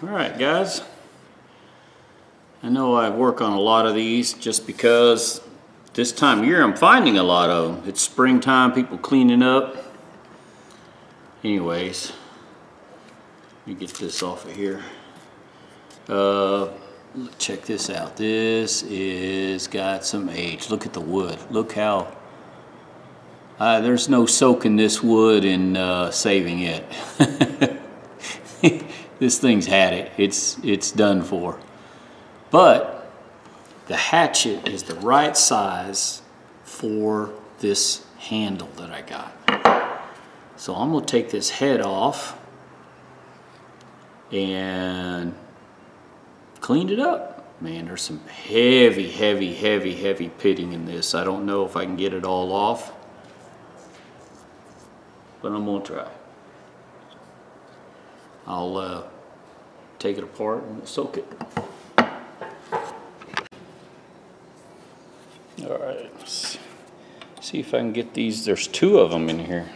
Alright guys, I know I work on a lot of these just because this time of year I'm finding a lot of them. It's springtime, people cleaning up. Anyways, let me get this off of here. Check this out. This is got some age. Look at the wood. Look how there's no soaking this wood and saving it. This thing's had it. It's done for. But the hatchet is the right size for this handle that I got. So I'm gonna take this head off and clean it up. Man, there's some heavy pitting in this. I don't know if I can get it all off, but I'm gonna try. I'll take it apart and soak it. All right, let's see if I can get these. There's two of them in here.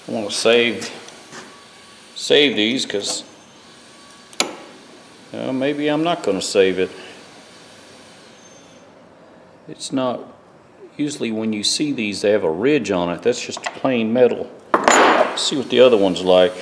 I want to save these because maybe I'm not going to save it. It's not, usually when you see these they have a ridge on it. That's just plain metal. Let's see what the other one's like.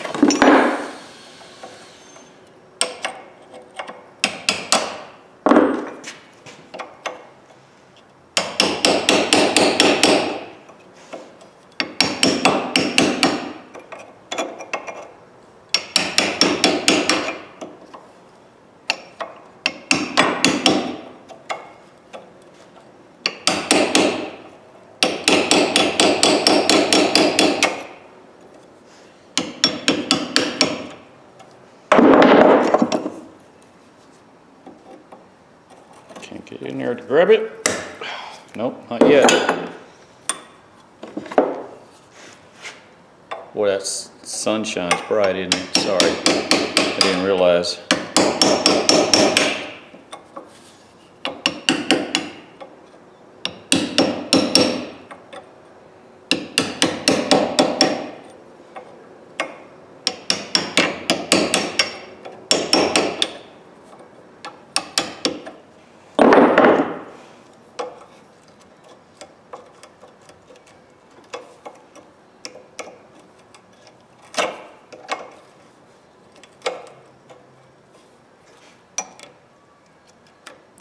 Can't get in there to grab it. Nope, not yet. Boy, that sunshine's bright, isn't it? Sorry, I didn't realize.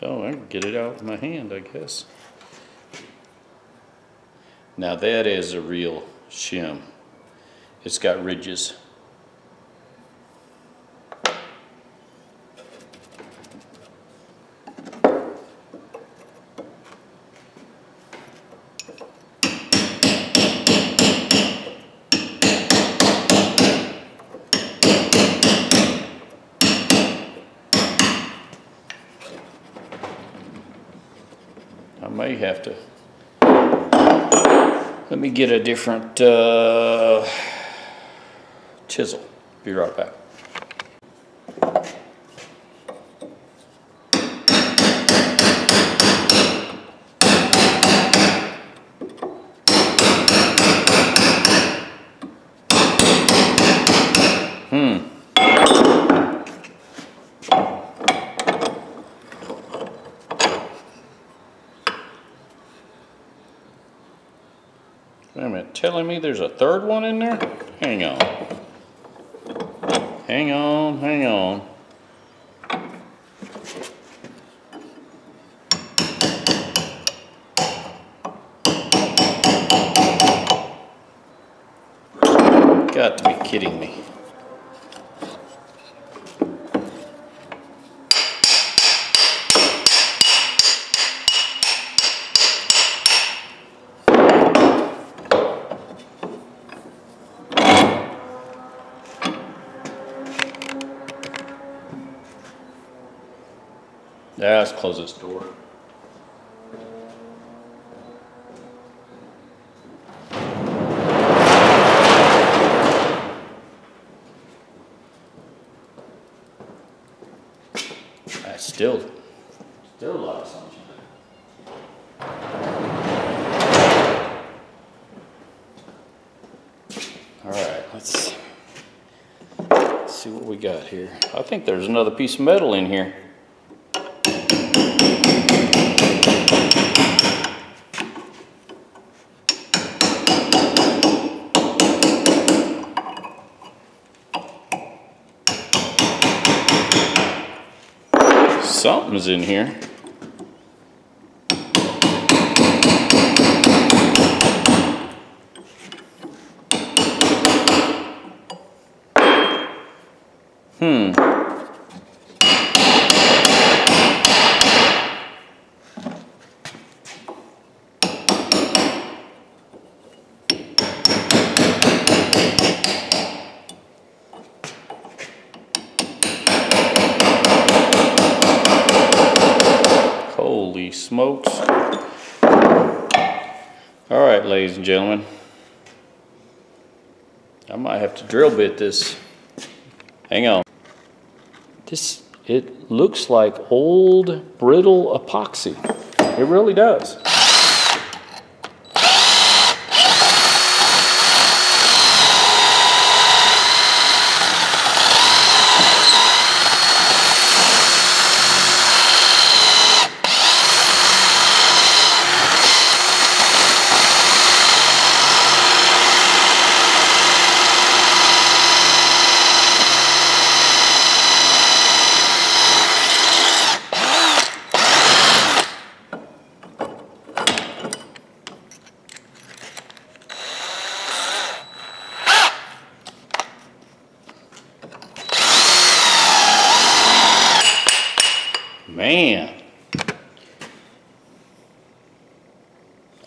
Oh, I can get it out with my hand, I guess. Now that is a real shim. It's got ridges. I may have to, let me get a different chisel. Be right back. Wait a minute, telling me there's a third one in there? Hang on. Hang on, hang on. Got to be kidding me. Now let's close this door. That's still a lot of sunshine. All right, let's see what we got here. I think there's another piece of metal in here. Something's in here. Holy smokes. All right, ladies and gentlemen. I might have to drill bit this. Hang on. It looks like old brittle epoxy. It really does. Man,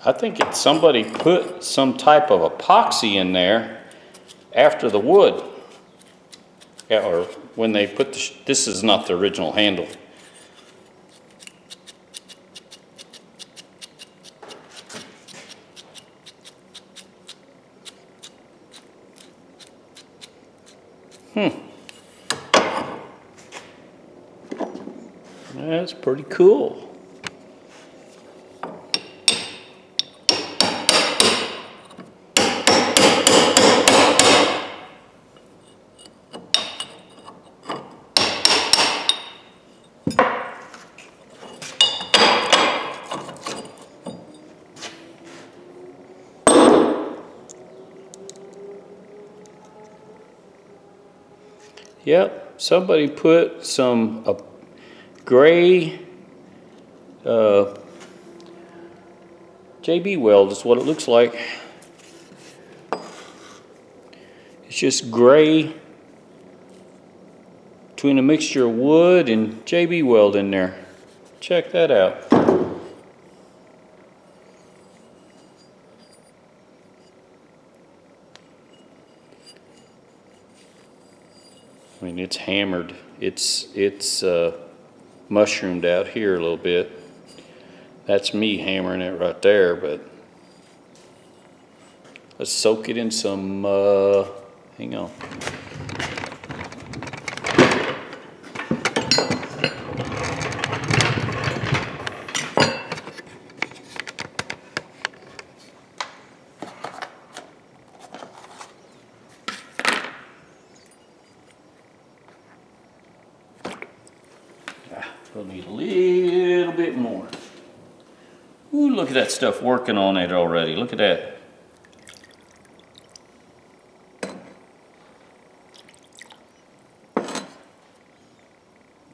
I think somebody put some type of epoxy in there after the wood. Yeah, or when they put this is not the original handle. That's pretty cool. Yep, somebody put some gray JB weld is what it looks like. It's just gray between a mixture of wood and JB weld in there. Check that out. I mean, it's hammered. It's mushroomed out here a little bit. That's me hammering it right there, but let's soak it in some, hang on. We'll need a little bit more. Ooh, look at that stuff working on it already. Look at that.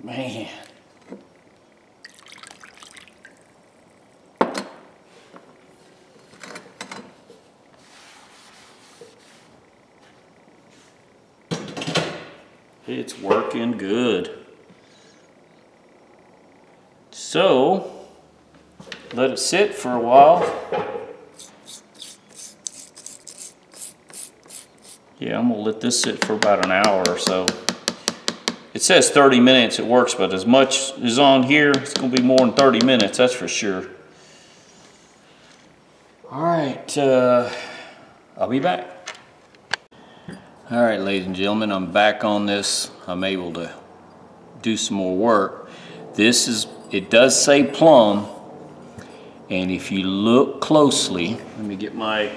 Man. It's working good. So, let it sit for a while. Yeah, I'm gonna let this sit for about an hour or so. it says 30 minutes it works, but as much as on here, it's gonna be more than 30 minutes, that's for sure. All right, I'll be back. All right, ladies and gentlemen, I'm back on this. I'm able to do some more work. This is, it does say Plumb, and if you look closely, let me get my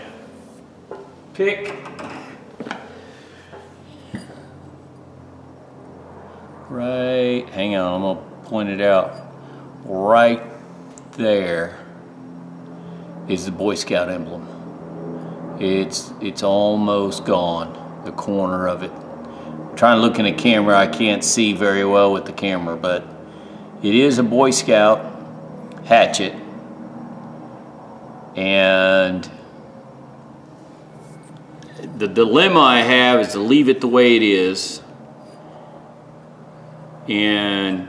pick. Right, hang on, I'm gonna point it out. Right there is the Boy Scout emblem. It's almost gone, the corner of it. I'm trying to look in the camera, I can't see very well with the camera, but it is a Boy Scout hatchet. And the dilemma I have is to leave it the way it is, and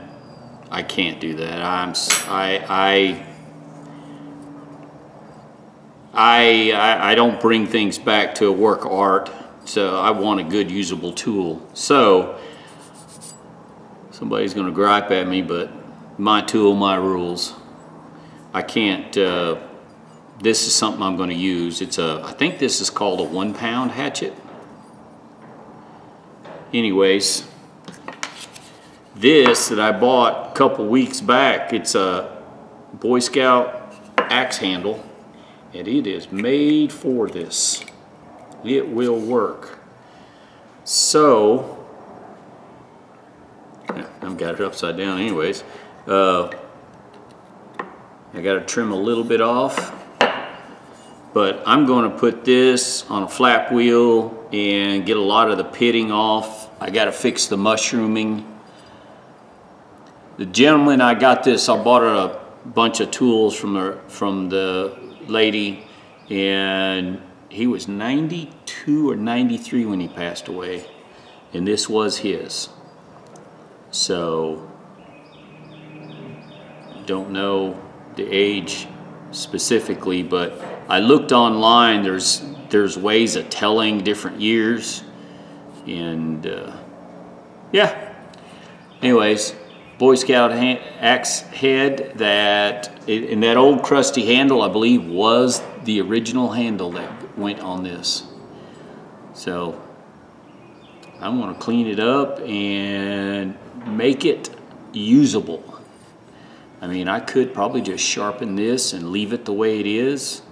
I can't do that. I don't bring things back to a work of art, so I want a good usable tool. So somebody's gonna gripe at me, but my tool, my rules. I can't, this is something I'm gonna use. I think this is called a 1 pound hatchet. Anyways, this that I bought a couple weeks back, it's a Boy Scout axe handle, and it is made for this. It will work. So, I've got it upside down anyways. I got to trim a little bit off, but I'm going to put this on a flap wheel and get a lot of the pitting off. I got to fix the mushrooming. The gentleman I got this, I bought a bunch of tools from the lady, and he was 92 or 93 when he passed away, and this was his. So don't know the age specifically, but I looked online. There's ways of telling different years, and yeah. Anyways, Boy Scout axe head, and that old crusty handle, I believe, was the original handle that went on this. So I'm going to clean it up and make it usable. I mean, I could probably just sharpen this and leave it the way it is,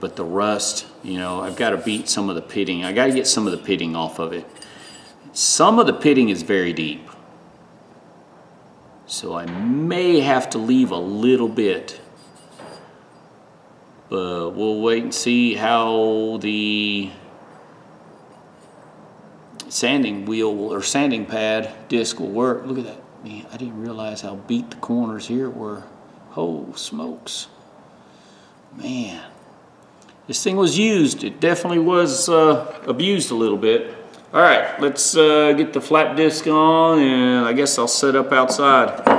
but the rust, you know, I've got to beat some of the pitting. I got to get some of the pitting off of it. Some of the pitting is very deep, so I may have to leave a little bit, but we'll wait and see how the sanding wheel or sanding pad disc will work. Look at that. Man, I didn't realize how beat the corners here were. Oh, smokes. Man, this thing was used. It definitely was abused a little bit. All right, let's get the flat disc on, and I guess I'll set up outside.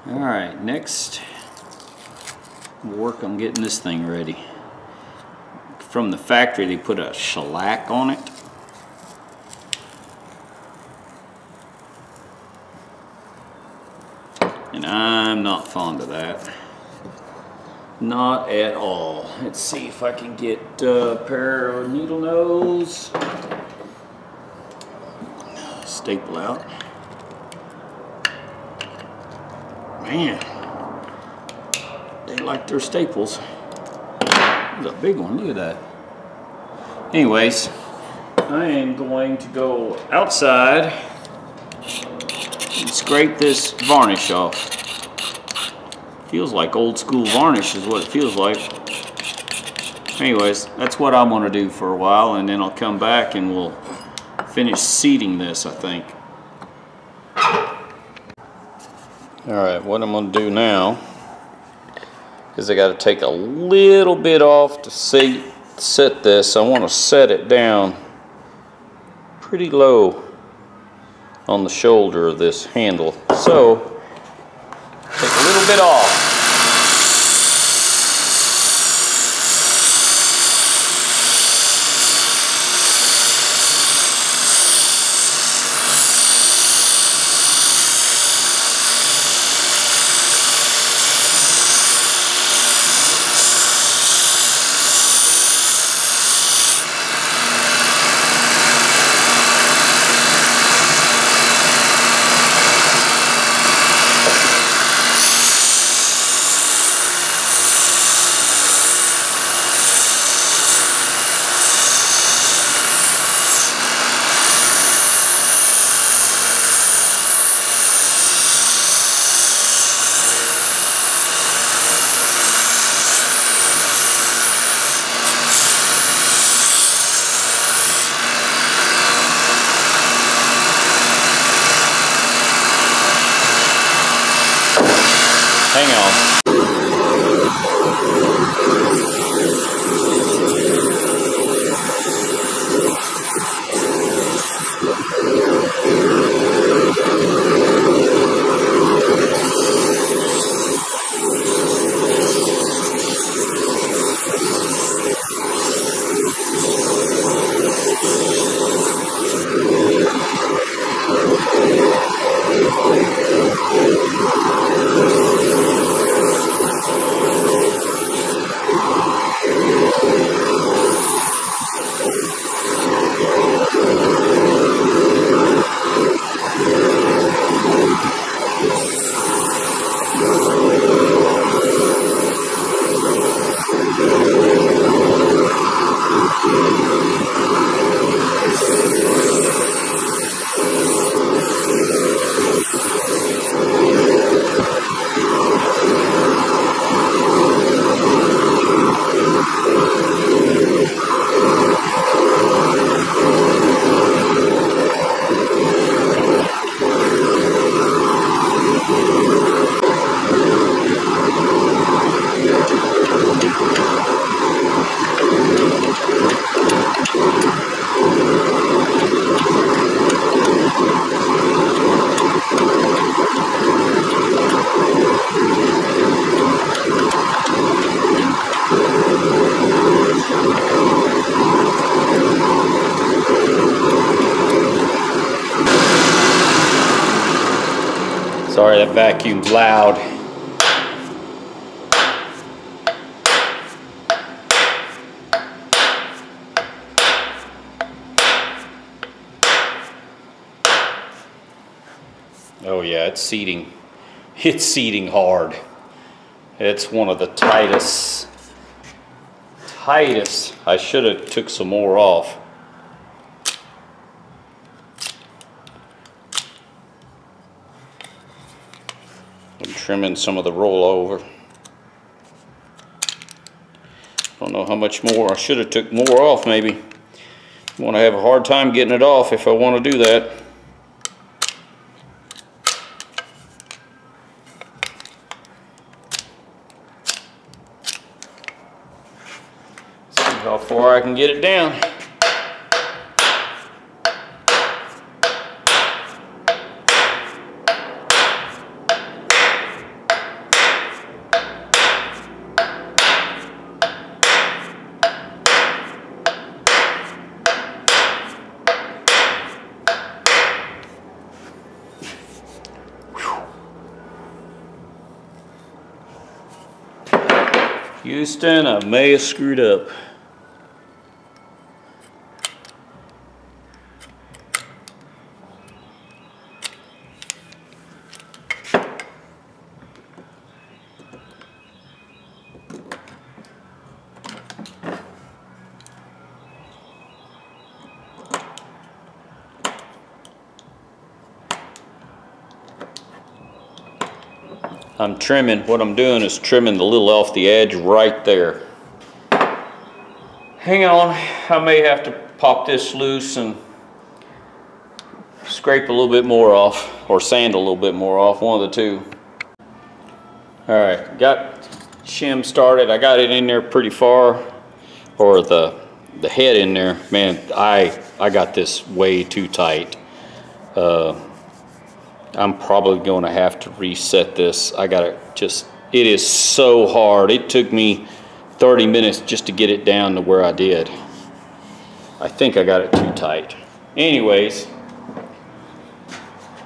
Alright, next work on getting this thing ready. From the factory they put a shellac on it. And I'm not fond of that. Not at all. Let's see if I can get a pair of needle nose. Staple out. Man, they like their staples. There's a big one, look at that. Anyways, I am going to go outside and scrape this varnish off. Feels like old school varnish is what it feels like. Anyways, that's what I'm gonna do for a while, and then I'll come back and we'll finish seating this, I think. Alright, what I'm going to do now is I got to take a little bit off to set this. I want to set it down pretty low on the shoulder of this handle. So, take a little bit off. Hang on. Sorry, that vacuum's loud. Oh yeah, it's seating. It's seating hard. It's one of the tightest. I should have took some more off. I'm trimming some of the rollover. Don't know how much more. I should have took more off maybe. I'm gonna have a hard time getting it off if I want to do that. See how far I can get it down. Houston, I may have screwed up. I'm trimming, what I'm doing is trimming the little off the edge right there. Hang on, I may have to pop this loose and scrape a little bit more off, or sand a little bit more off, one of the two. All right, got shim started. I got it in there pretty far, or the head in there. Man, I got this way too tight. I'm probably going to have to reset this. I got it just, it is so hard. It took me 30 minutes just to get it down to where I did. I think I got it too tight. Anyways,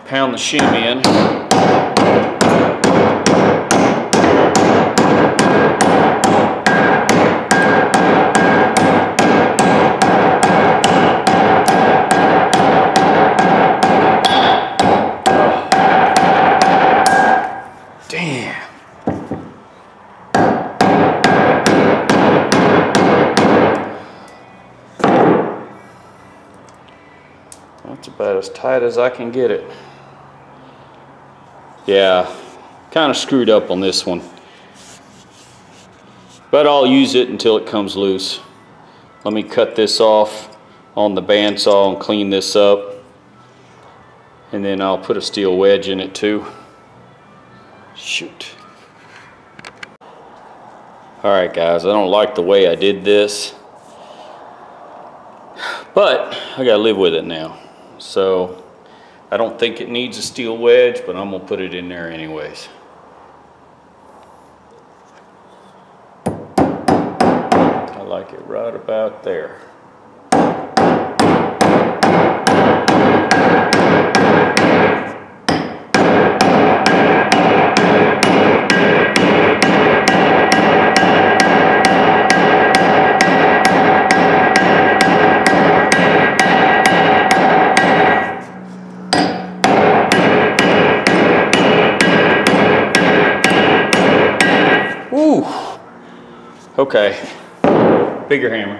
pound the shim in. That's about as tight as I can get it. Yeah, kind of screwed up on this one. But I'll use it until it comes loose. Let me cut this off on the bandsaw and clean this up. And then I'll put a steel wedge in it too. Shoot. Alright guys, I don't like the way I did this. But I gotta live with it now. So I don't think it needs a steel wedge, but I'm gonna put it in there anyways. I like it right about there. Okay, bigger hammer.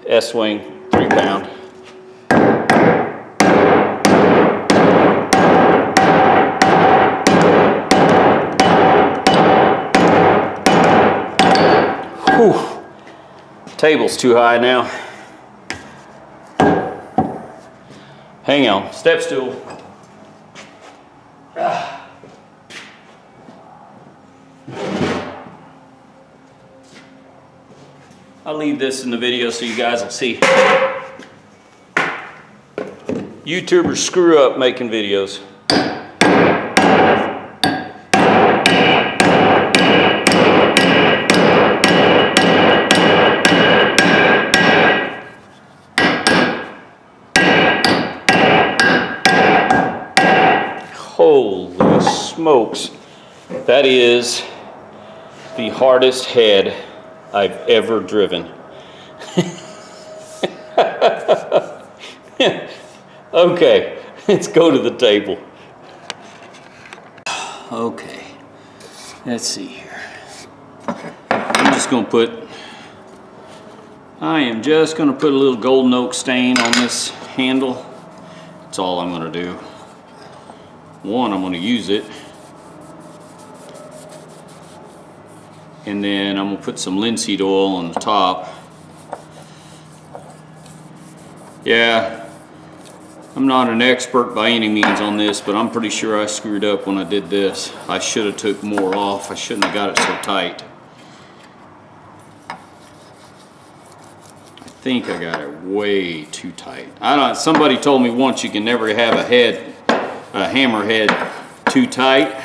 S-wing, 3 pound. Whew. Table's too high now. Hang on, step stool. I'll leave this in the video so you guys will see. YouTubers screw up making videos. smokes, that is the hardest head I've ever driven. Okay, let's go to the table. Okay, let's see here. I am just gonna put a little golden oak stain on this handle. That's all I'm gonna do. One, I'm gonna use it. And then I'm gonna put some linseed oil on the top. Yeah, I'm not an expert by any means on this, but I'm pretty sure I screwed up when I did this. I should have took more off. I shouldn't have got it so tight. I think I got it way too tight. Somebody told me once you can never have a hammer head too tight.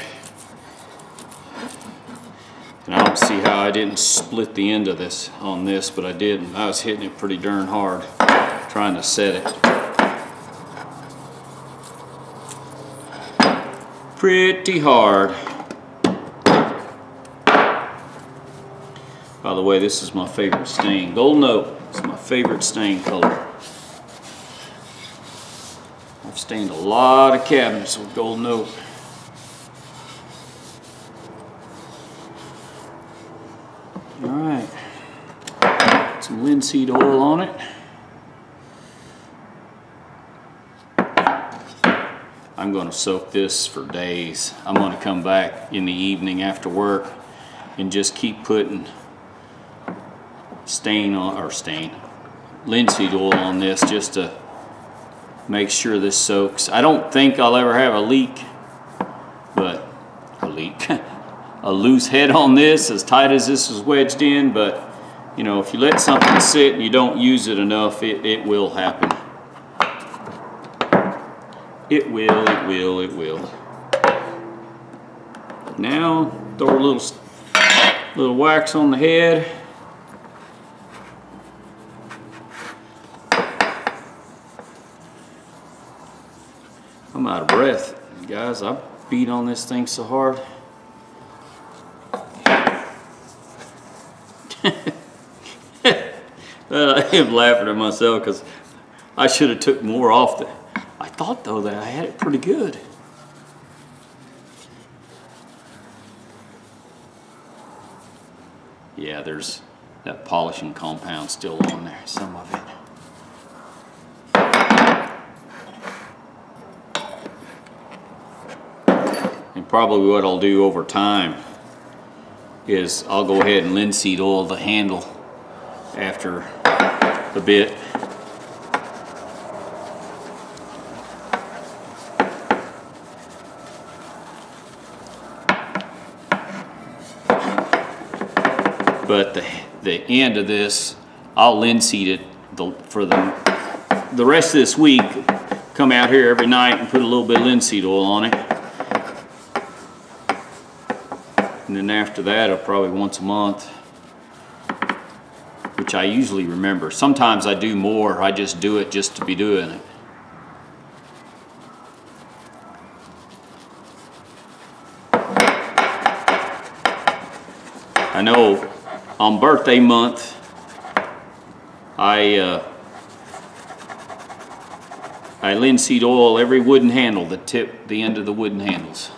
And I don't see how I didn't split the end of this on this, but I didn't. I was hitting it pretty darn hard trying to set it. Pretty hard. By the way, this is my favorite stain. Golden oak is my favorite stain color. I've stained a lot of cabinets with golden oak. All right, some linseed oil on it. I'm going to soak this for days. I'm going to come back in the evening after work and just keep putting linseed oil on this just to make sure this soaks. I don't think I'll ever have a leak, a loose head on this as tight as this is wedged in, but you know, if you let something sit and you don't use it enough, it will happen. It will. Now, throw a little wax on the head. I'm out of breath, guys. I beat on this thing so hard. I am laughing at myself because I should have took more off. I thought though that I had it pretty good. Yeah, there's that polishing compound still on there, some of it. And probably what I'll do over time is I'll go ahead and linseed oil the handle after a bit. But the end of this, I'll linseed it for the rest of this week. Come out here every night and put a little bit of linseed oil on it. And then after that, I'll probably once a month, which I usually remember. Sometimes I do more. I just do it just to be doing it. I know on birthday month, I linseed oil every wooden handle that tip the end of the wooden handles.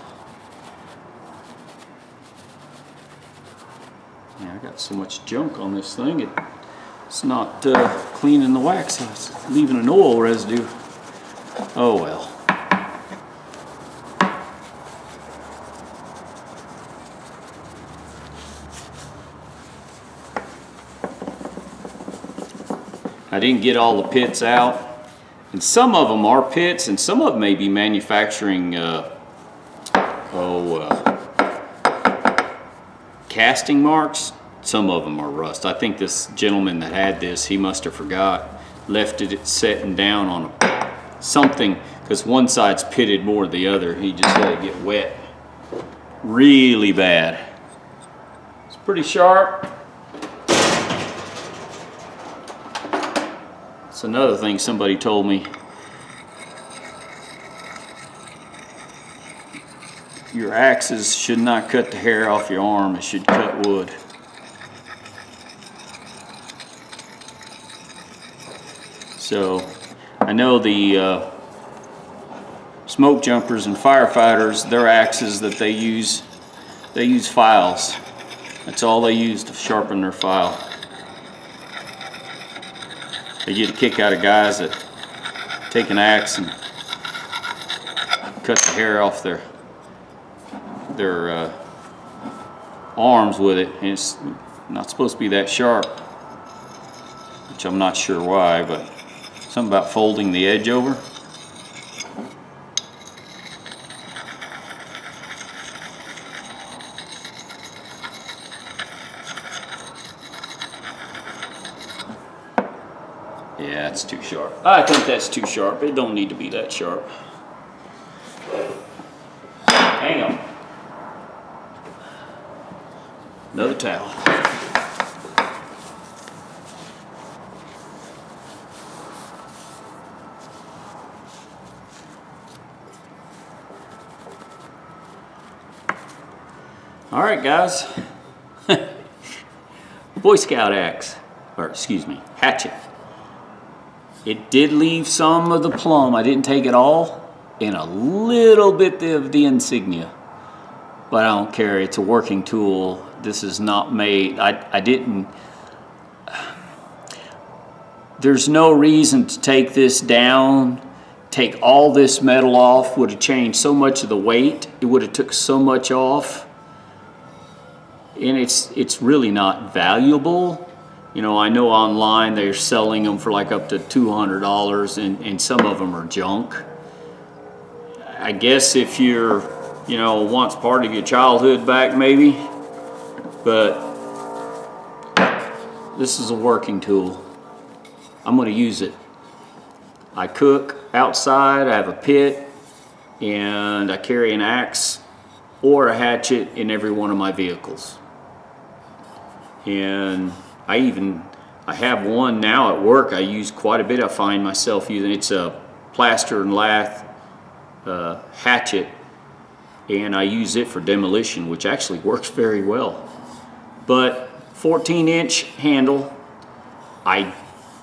Yeah, I got so much junk on this thing, it's not cleaning the wax, it's leaving an oil residue. Oh well. I didn't get all the pits out, and some of them are pits and some of them may be manufacturing casting marks. Some of them are rust. I think this gentleman that had this, he must have forgot, left it setting down on something, because one side's pitted more than the other. He just let it get wet really bad. It's pretty sharp. It's another thing somebody told me. your axes should not cut the hair off your arm, it should cut wood. So I know the smoke jumpers and firefighters, their axes that they use files. That's all they use to sharpen their file. They get a kick out of guys that take an axe and cut the hair off their arms with it, and it's not supposed to be that sharp, which I'm not sure why, but something about folding the edge over. Yeah, it's too sharp. I think that's too sharp. It don't need to be that sharp. Hang on. Another towel. All right, guys. Boy Scout axe, or excuse me, hatchet. It did leave some of the plumb. I didn't take it all, and a little bit of the insignia. But I don't care, it's a working tool. This is not made, I didn't, there's no reason to take this down, take all this metal off, would have changed so much of the weight, it would have took so much off. And it's really not valuable. You know, I know online they're selling them for like up to $200, and some of them are junk. I guess if you're, you know, wants part of your childhood back maybe, but this is a working tool. I'm going to use it. I cook outside, I have a pit, and I carry an axe or a hatchet in every one of my vehicles. And I have one now at work I use quite a bit. I find myself using, it's a plaster and lath hatchet, and I use it for demolition, which actually works very well. But 14-inch handle, I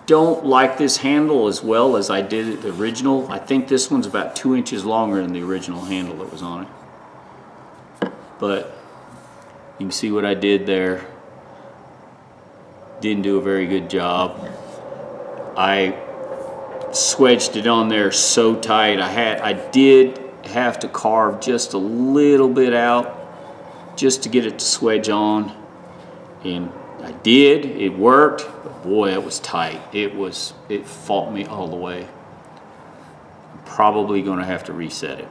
don't like this handle as well as I did the original. I think this one's about 2 inches longer than the original handle that was on it. But you can see what I did there. Didn't do a very good job. I swedged it on there so tight. I did have to carve just a little bit out just to get it to swedge on, and I did. It worked, but boy, it was tight. It fought me all the way. I'm probably going to have to reset it.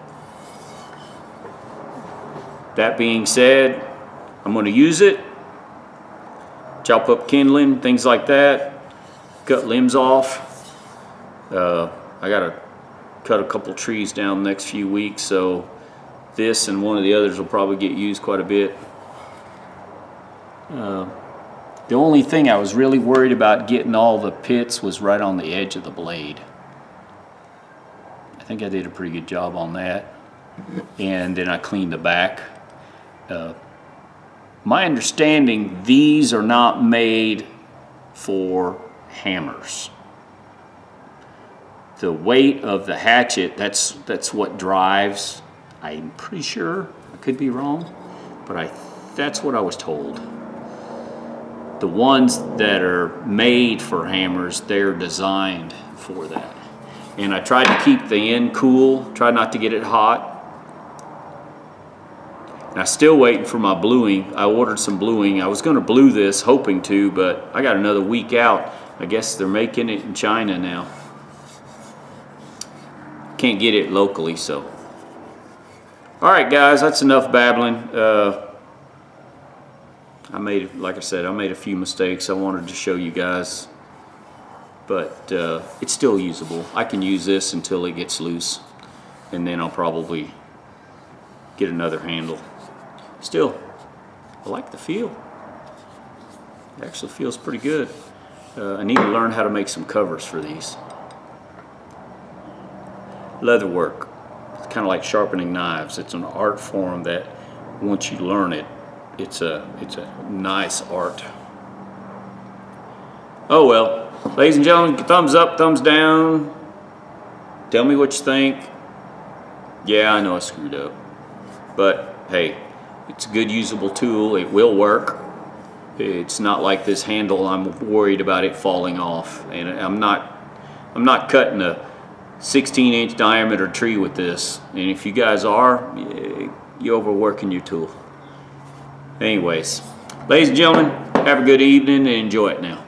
That being said, I'm going to use it, chop up kindling, things like that, cut limbs off. I got to cut a couple trees down the next few weeks, so this and one of the others will probably get used quite a bit. The only thing I was really worried about getting all the pits was right on the edge of the blade. I think I did a pretty good job on that. And then I cleaned the back. My understanding, these are not made for hammers. The weight of the hatchet, that's what drives. I'm pretty sure, I could be wrong, but that's what I was told. The ones that are made for hammers, they're designed for that. And I tried to keep the end cool, tried not to get it hot. And I'm still waiting for my bluing. I ordered some bluing. I was going to blue this, hoping to, but I got another week out. I guess they're making it in China now. Can't get it locally, so. All right, guys, that's enough babbling. Like I said, I made a few mistakes. I wanted to show you guys, but it's still usable. I can use this until it gets loose, and then I'll probably get another handle. Still, I like the feel. It actually feels pretty good. I need to learn how to make some covers for these. Leather work. It's kind of like sharpening knives. It's an art form that once you learn it, it's a nice art. Oh well, ladies and gentlemen, thumbs up, thumbs down. Tell me what you think. Yeah, I know I screwed up, but hey, it's a good usable tool. It will work. It's not like this handle. I'm worried about it falling off, and I'm not cutting a 16-inch diameter tree with this. And if you guys are, you're overworking your tool. Anyways, ladies and gentlemen, have a good evening and enjoy it now.